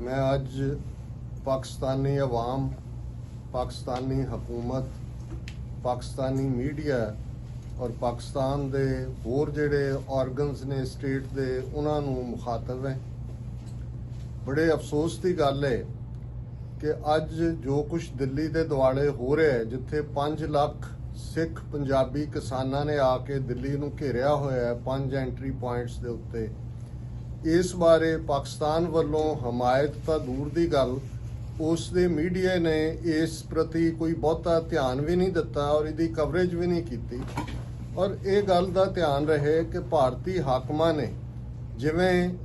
मैं अज पाकिस्तानी अवाम, पाकिस्तानी हुकूमत, पाकिस्तानी मीडिया और पाकिस्तान दे होर जिहड़े ऑर्गनस ने स्टेट दे उन्हां नूं मुखातब है। बड़े अफसोस की गल है कि अज जो कुछ दिल्ली दे दुआले हो रहा है, जिथे 5 लाख सिख पंजाबी किसानां ने आके दिल्ली नूं घेरिया होया है 5 एंट्री पॉइंट्स दे उत्ते, इस बारे पाकिस्तान वालों हमायत तो दूर की गल, उस दे मीडिया ने इस प्रति कोई बहुता ध्यान भी नहीं दिता और इसकी कवरेज भी नहीं की। और ये गल का ध्यान रहे कि भारतीय हाकमां ने जिवें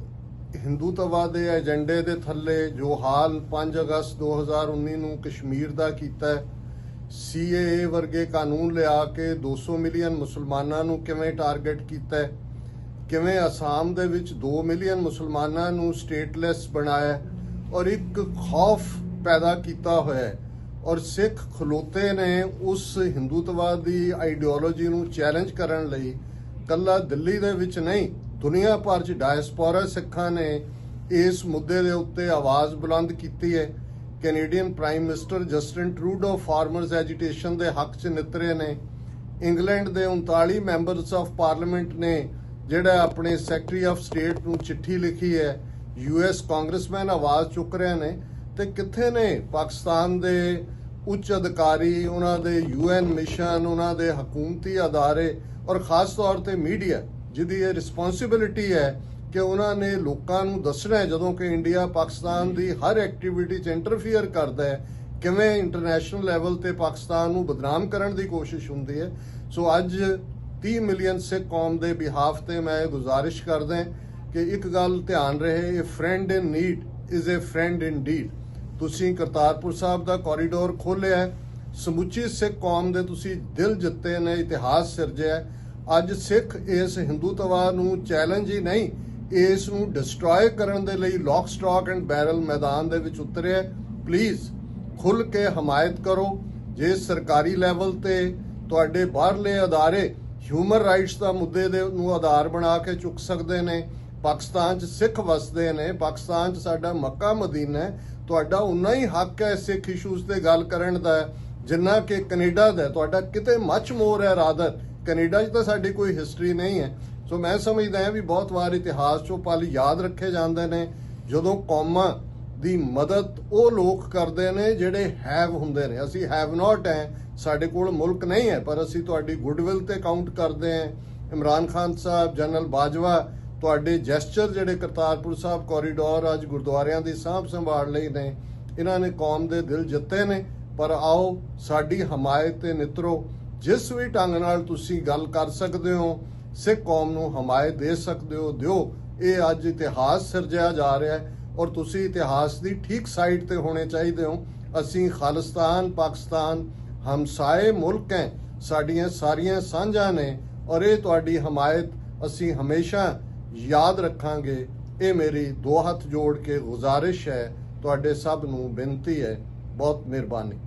हिंदूत्व के एजेंडे के थले जो हाल 5 अगस्त 2019 नूं कश्मीर का किया, CAA वर्गे कानून लिया के 200 मिलियन मुसलमानों नूं किवें टारगेट किया, किवें आसाम दे विच 2 मिलियन मुसलमानों नूं स्टेटलैस बनाया और एक खौफ पैदा किया होया है। और सिख खलोते ने उस हिंदूत्व की आइडियोलॉजी नूं चैलेंज करन लई कल्ला दिल्ली दे विच नहीं, दुनिया भर च डायस्पोरा सिखां ने इस मुद्दे दे उत्ते आवाज़ बुलंद की है। Canadian prime minister Justin Trudeau farmers agitation के हक च नितरे ने। इंग्लैंड के 39 मैंबरस ऑफ पार्लीमेंट ने जिहड़ा अपने सैकटरी ऑफ स्टेट नूं चिट्ठी लिखी है। US कांग्रेसमैन आवाज़ चुक रहे ने, ते कित्थे ने पाकिस्तान के उच्च अधिकारी, उन्होंने UN मिशन, उन्होंने हुकूमती अदारे और खास तौर पर मीडिया, जिहदी ये रिस्पॉन्सिबिलिटी है कि उन्होंने लोगों नूं दसना है जदों कि इंडिया पाकिस्तान की हर एक्टिविटी च इंटरफीयर करता है, किवें इंटरनेशनल लैवल ते पाकिस्तान नूं बदनाम करने की कोशिश हुंदी है। सो अज 30 मिलियन सिख कौम के बिहाफ ते मैं गुजारिश करदा कि एक गल ध्यान रहे, a friend in need is a friend in deed. तुसीं करतारपुर साहब का कॉरीडोर खोलिया है, समुची सिख कौम दे तुसीं दिल जिते ने, इतिहास सिरजिया। अज सिख इस हिंदूत्व नूं चैलेंज ही नहीं, इस नूं डिस्ट्रॉय करन दे लई लॉक स्टॉक एंड बैरल मैदान दे विच उतरे। प्लीज़ खुल के हमायत करो। जे सरकारी लैवल ते तुहाडे बाहरले अदारे ह्यूमन राइट्स का मुद्दे दे नूं आधार बना के चुक सकते हैं। पाकिस्तान च सिख वसदे ने, पाकिस्तान च साडा मक्का मदीना है, तुहाडा उन्ना ही हक है सिख इशूज़ ते गल करन दा जिन्ना कि कनेडा दा। तुहाडा किते मच मोर है रादर, कनेडा च तां साडी कोई हिस्टरी नहीं है। सो मैं समझदा है भी बहुत बार इतिहास चों पल याद रखे जाते हैं जदों कौमां दी मदद वो लोग करते हैं जिहड़े हैव हुंदे ने। असीं हैव नॉट हैं, साडे कोल मुल्क नहीं है, पर असीं तुहाडी गुडविल ते काउंट करते हैं। इमरान खान साहब, जनरल बाजवा, तुहाडे जैसचर जिहड़े करतारपुर साहब कॉरीडोर अज गुरुद्वारियां दी सांभ संभाल लई ने, इन्हां ने कौम दे दिल जिते ने। पर आओ साडी हमायत ते नितरो, जिस भी ढंग नाल तुसीं गल कर सकदे हो, सिख कौम नूं हमायत दे सकदे हो, दिओ। ये अज इतिहास सिरजिया जा रहा है और तुसीं इतिहास की ठीक साइड ते होने चाहिए हो। असीं खालिस्तान पाकिस्तान हमसाए मुल्क हैं, साडियां सारियां सांझां ने और ये तुहाडी हमायत असीं हमेशा याद रखांगे। ये मेरी 2 हथ जोड़ के गुजारिश है, तुहाडे सब नूं बेनती है। बहुत मेहरबानी।